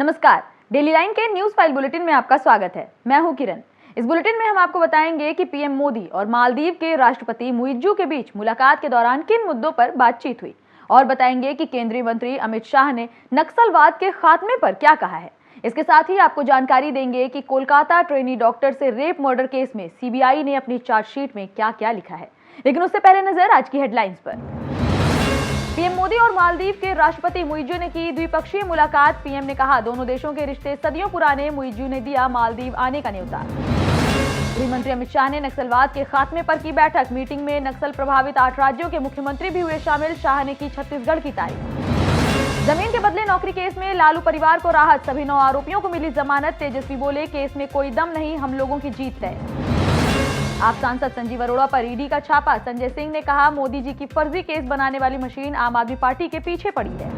नमस्कार, daily line के news file bulletin में आपका स्वागत है। मैं हूं किरण। इस बुलेटिन में हम आपको बताएंगे कि पीएम मोदी और मालदीव के राष्ट्रपति मुइज्जू के बीच मुलाकात के दौरान किन मुद्दों पर बातचीत हुई और बताएंगे कि केंद्रीय मंत्री अमित शाह ने नक्सलवाद के खात्मे पर क्या कहा है। इसके साथ ही आपको जानकारी देंगे कि कोलकाता ट्रेनी डॉक्टर से रेप मर्डर केस में सीबीआई ने अपनी चार्जशीट में क्या क्या लिखा है। लेकिन उससे पहले नजर आज की हेडलाइंस पर। पीएम मोदी और मालदीव के राष्ट्रपति मुइज्जू ने की द्विपक्षीय मुलाकात। पीएम ने कहा दोनों देशों के रिश्ते सदियों पुराने। मुइज्जू ने दिया मालदीव आने का न्योता। गृह मंत्री अमित शाह ने नक्सलवाद के खात्मे पर की बैठक। मीटिंग में नक्सल प्रभावित 8 राज्यों के मुख्यमंत्री भी हुए शामिल। शाह ने की छत्तीसगढ़ की तारीफ। जमीन के बदले नौकरी केस में लालू परिवार को राहत। सभी 9 आरोपियों को मिली जमानत। तेजस्वी बोले केस में कोई दम नहीं, हम लोगों की जीत तय। आप सांसद संजीव अरोड़ा पर ईडी का छापा। संजय सिंह ने कहा मोदी जी की फर्जी केस बनाने वाली मशीन आम आदमी पार्टी के पीछे पड़ी है।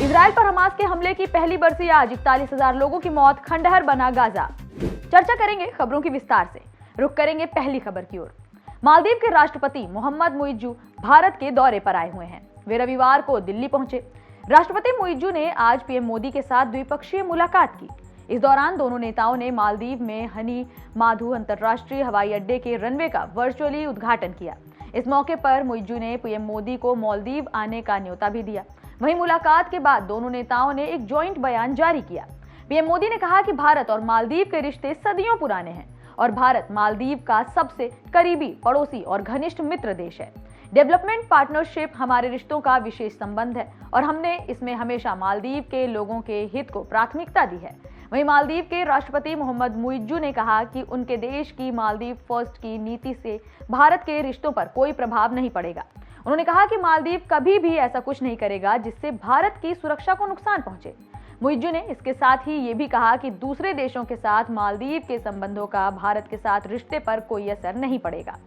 इजराइल पर हमास के हमले की पहली बरसी आज। 41,000 लोगों की मौत। खंडहर बना गाजा। चर्चा करेंगे खबरों की विस्तार से। रुख करेंगे पहली खबर की ओर। मालदीव के राष्ट्रपति मोहम्मद मुइज्जू भारत के दौरे पर आए हुए हैं। वे रविवार को दिल्ली पहुंचे। राष्ट्रपति मुइज्जू ने आज पीएम मोदी के साथ द्विपक्षीय मुलाकात की। इस दौरान दोनों नेताओं ने मालदीव में हनी माधु अंतर्राष्ट्रीय हवाई अड्डे के रनवे का वर्चुअली उद्घाटन किया। इस मौके पर मुइज्जू ने पीएम मोदी को मालदीव आने का न्योता भी दिया। वहीं मुलाकात के बाद दोनों नेताओं ने एक जॉइंट बयान जारी किया। पीएम मोदी ने कहा कि भारत और मालदीव के रिश्ते सदियों पुराने हैं और भारत मालदीव का सबसे करीबी पड़ोसी और घनिष्ठ मित्र देश है। डेवलपमेंट पार्टनरशिप हमारे रिश्तों का विशेष संबंध है और हमने इसमें हमेशा मालदीव के लोगों के हित को प्राथमिकता दी है। वहीं मालदीव के राष्ट्रपति मोहम्मद मुइज्जू ने कहा कि उनके देश की मालदीव फर्स्ट की नीति से भारत के रिश्तों पर कोई प्रभाव नहीं पड़ेगा। उन्होंने कहा कि मालदीव कभी भी ऐसा कुछ नहीं करेगा जिससे भारत की सुरक्षा को नुकसान पहुंचे। मुइज्जू ने इसके साथ ही ये भी कहा कि दूसरे देशों के साथ मालदीव के संबंधों का भारत के साथ रिश्ते पर कोई असर नहीं पड़ेगा।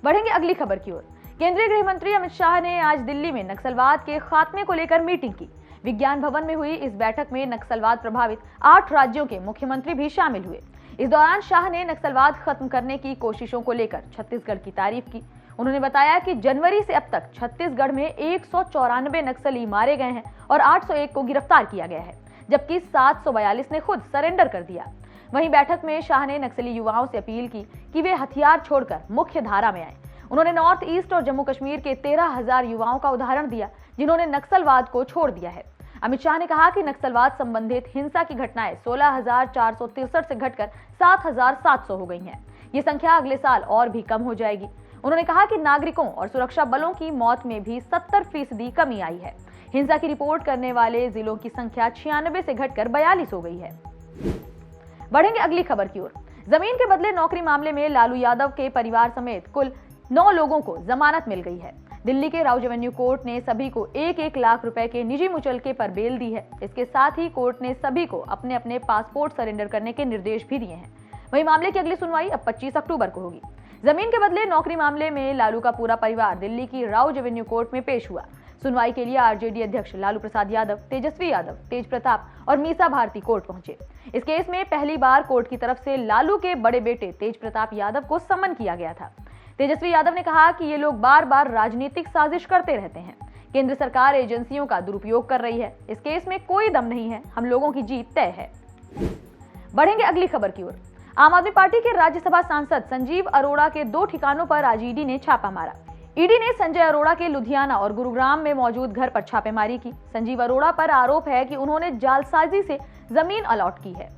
बढ़ेंगे अगली खबर की ओर। केंद्रीय गृह मंत्री अमित शाह ने आज दिल्ली में नक्सलवाद के खात्मे को लेकर मीटिंग की। विज्ञान भवन में हुई इस बैठक में नक्सलवाद प्रभावित 8 राज्यों के मुख्यमंत्री भी शामिल हुए। इस दौरान शाह ने नक्सलवाद खत्म करने की कोशिशों को लेकर छत्तीसगढ़ की तारीफ की। उन्होंने बताया कि जनवरी से अब तक छत्तीसगढ़ में 194 नक्सली मारे गए हैं और 801 को गिरफ्तार किया गया है, जबकि 742 ने खुद सरेंडर कर दिया। वहीं बैठक में शाह ने नक्सली युवाओं से अपील की कि वे हथियार छोड़कर मुख्य धारा में आए। उन्होंने नॉर्थ ईस्ट और जम्मू कश्मीर के 13,000 युवाओं का उदाहरण दिया जिन्होंने नक्सलवाद को छोड़ दिया है। अमित शाह ने कहा कि नक्सलवाद संबंधित हिंसा की घटनाएं 16,463 से घटकर 7,700 हो गई हैं। ये संख्या अगले साल और भी कम हो जाएगी। उन्होंने कहा कि नागरिकों और सुरक्षा बलों की मौत में भी 70% कमी आई है। हिंसा की रिपोर्ट करने वाले जिलों की संख्या 96 से घटकर 42 हो गई है। बढ़ेंगे अगली खबर की ओर। जमीन के बदले नौकरी मामले में लालू यादव के परिवार समेत कुल 9 लोगों को जमानत मिल गई है। दिल्ली के राउज एवेन्यू कोर्ट ने सभी को 1-1 लाख रुपए के निजी मुचलके पर बेल दी है। इसके साथ ही कोर्ट ने सभी को अपने अपने पासपोर्ट सरेंडर करने के निर्देश भी दिए हैं। वहीं मामले की अगली सुनवाई अब 25 अक्टूबर को होगी। जमीन के बदले नौकरी मामले में लालू का पूरा परिवार दिल्ली की राउज एवेन्यू कोर्ट में पेश हुआ। सुनवाई के लिए आरजेडी अध्यक्ष लालू प्रसाद यादव, तेजस्वी यादव, तेज प्रताप और मीसा भारती कोर्ट पहुंचे। इस केस में पहली बार कोर्ट की तरफ से लालू के बड़े बेटे तेज प्रताप यादव को समन किया गया था। तेजस्वी यादव ने कहा कि ये लोग बार बार राजनीतिक साजिश करते रहते हैं। केंद्र सरकार एजेंसियों का दुरुपयोग कर रही है। इस केस में कोई दम नहीं है, हम लोगों की जीत तय है। बढ़ेंगे अगली खबर की ओर। आम आदमी पार्टी के राज्यसभा सांसद संजीव अरोड़ा के 2 ठिकानों पर आज ईडी ने छापा मारा। ईडी ने संजय अरोड़ा के लुधियाना और गुरुग्राम में मौजूद घर पर छापेमारी की। संजीव अरोड़ा पर आरोप है कि उन्होंने जालसाजी से जमीन अलॉट की है।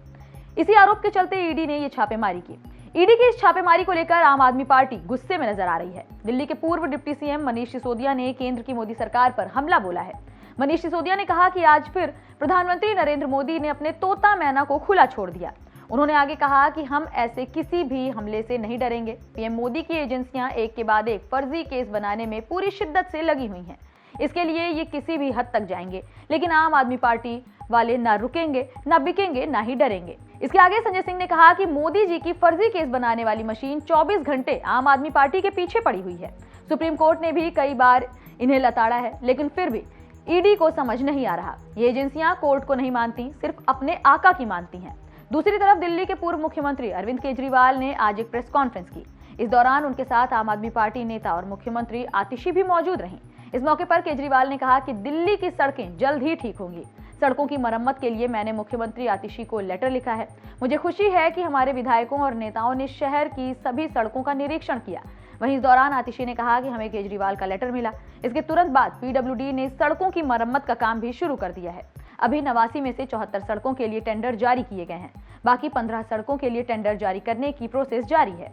इसी आरोप के चलते ईडी ने ये छापेमारी की। ईडी की इस छापेमारी को लेकर आम आदमी पार्टी गुस्से में नजर आ रही है। दिल्ली के पूर्व डिप्टी सीएम मनीष सिसोदिया ने केंद्र की मोदी सरकार पर हमला बोला है। मनीष सिसोदिया ने कहा कि आज फिर प्रधानमंत्री नरेंद्र मोदी ने अपने तोता मैना को खुला छोड़ दिया। उन्होंने आगे कहा कि हम ऐसे किसी भी हमले से नहीं डरेंगे। पीएम मोदी की एजेंसियां एक के बाद एक फर्जी केस बनाने में पूरी शिद्दत से लगी हुई हैं। इसके लिए ये किसी भी हद तक जाएंगे, लेकिन आम आदमी पार्टी वाले ना रुकेंगे, ना बिकेंगे, ना ही डरेंगे। इसके आगे संजय सिंह ने कहा कि मोदी जी की फर्जी केस बनाने वाली मशीन 24 घंटे आम आदमी पार्टी के पीछे पड़ी हुई है। सुप्रीम कोर्ट ने भी कई बार इन्हें लताड़ा है, लेकिन फिर भी ईडी को समझ नहीं आ रहा। ये एजेंसियां कोर्ट को नहीं मानती, सिर्फ अपने आका की मानती हैं। दूसरी तरफ दिल्ली के पूर्व मुख्यमंत्री अरविंद केजरीवाल ने आज एक प्रेस कॉन्फ्रेंस की। इस दौरान उनके साथ आम आदमी पार्टी नेता और मुख्यमंत्री आतिशी भी मौजूद रहीं। इस मौके पर केजरीवाल ने कहा कि दिल्ली की सड़कें जल्द ही ठीक होंगी। सड़कों की मरम्मत के लिए मैंने मुख्यमंत्री आतिशी को लेटर लिखा है। मुझे खुशी है कि हमारे विधायकों और नेताओं ने शहर की सभी सड़कों का निरीक्षण किया। वहीं इस दौरान आतिशी ने कहा कि हमें केजरीवाल का लेटर मिला। इसके तुरंत बाद पीडब्ल्यूडी ने सड़कों की मरम्मत का काम भी शुरू कर दिया है। अभी 89 में से 74 सड़कों के लिए टेंडर जारी किए गए हैं। बाकी 15 सड़कों के लिए टेंडर जारी करने की प्रोसेस जारी है।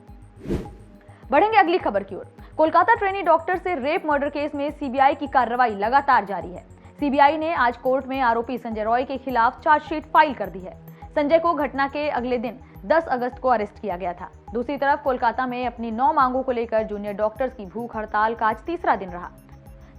बढ़ेंगे अगली खबर की ओर। कोलकाता ट्रेनी डॉक्टर से रेप मर्डर केस में सीबीआई की कार्रवाई लगातार जारी है। सीबीआई ने आज कोर्ट में आरोपी संजय रॉय के खिलाफ चार्जशीट फाइल कर दी है। संजय को घटना के अगले दिन 10 अगस्त को अरेस्ट किया गया था। दूसरी तरफ कोलकाता में अपनी 9 मांगों को लेकर जूनियर डॉक्टर्स की भूख हड़ताल का आज तीसरा दिन रहा।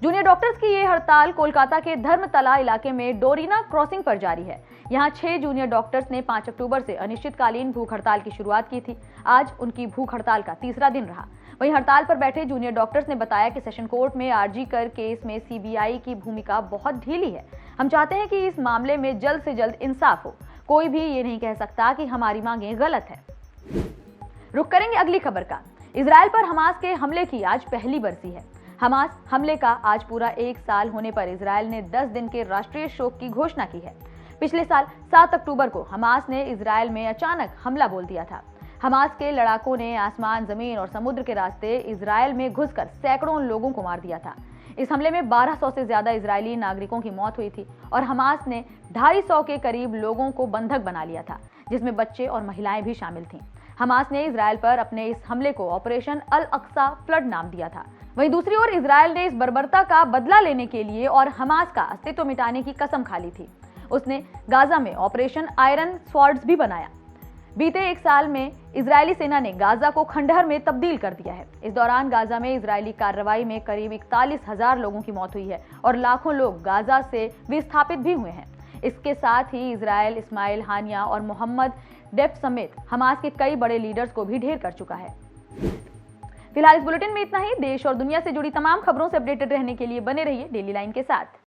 जूनियर डॉक्टर्स की ये हड़ताल कोलकाता के धर्मतला इलाके में डोरीना क्रॉसिंग पर जारी है। यहाँ 6 जूनियर डॉक्टर्स ने 5 अक्टूबर से अनिश्चितकालीन भूख हड़ताल की शुरुआत की थी। आज उनकी भूख हड़ताल का तीसरा दिन रहा। वहीं हड़ताल पर बैठे जूनियर डॉक्टर्स ने बताया कि सेशन कोर्ट में आरजी कर केस में सीबीआई की भूमिका बहुत ढीली है। हम चाहते हैं कि इस मामले में जल्द से जल्द इंसाफ हो। कोई भी ये नहीं कह सकता कि हमारी मांगें गलत है। रुख करेंगे अगली खबर का। इजरायल पर हमास के हमले की आज पहली बरसी है। हमास हमले का आज पूरा 1 साल होने पर इजरायल ने 10 दिन के राष्ट्रीय शोक की घोषणा की है। पिछले साल 7 अक्टूबर को हमास ने इजरायल में अचानक हमला बोल दिया था। हमास के लड़ाकों ने आसमान, जमीन और समुद्र के रास्ते इजरायल में घुसकर सैकड़ों लोगों को मार दिया था। इस हमले में 1200 से ज्यादा इजरायली नागरिकों की मौत हुई थी और हमास ने 250 के करीब लोगों को बंधक बना लिया था, जिसमें बच्चे और महिलाएं भी शामिल थीं। हमास ने इजरायल पर अपने इस हमले को ऑपरेशन अल अक्सा फ्लड नाम दिया था। वहीं दूसरी ओर इजरायल ने इस बर्बरता का बदला लेने के लिए और हमास का अस्तित्व मिटाने की कसम खा ली थी। उसने गाजा में ऑपरेशन आयरन स्वॉर्ड्स भी बनाया। बीते 1 साल में इजरायली सेना ने गाजा को खंडहर में तब्दील कर दिया है। इस दौरान गाजा में इजरायली कार्रवाई में करीब 41,000 लोगों की मौत हुई है और लाखों लोग गाजा से विस्थापित भी हुए हैं। इसके साथ ही इजरायल इस्माइल हानिया और मोहम्मद डेफ समेत हमास के कई बड़े लीडर्स को भी ढेर कर चुका है। फिलहाल इस बुलेटिन में इतना ही। देश और दुनिया से जुड़ी तमाम खबरों से अपडेटेड रहने के लिए बने रहिए डेली लाइन के साथ।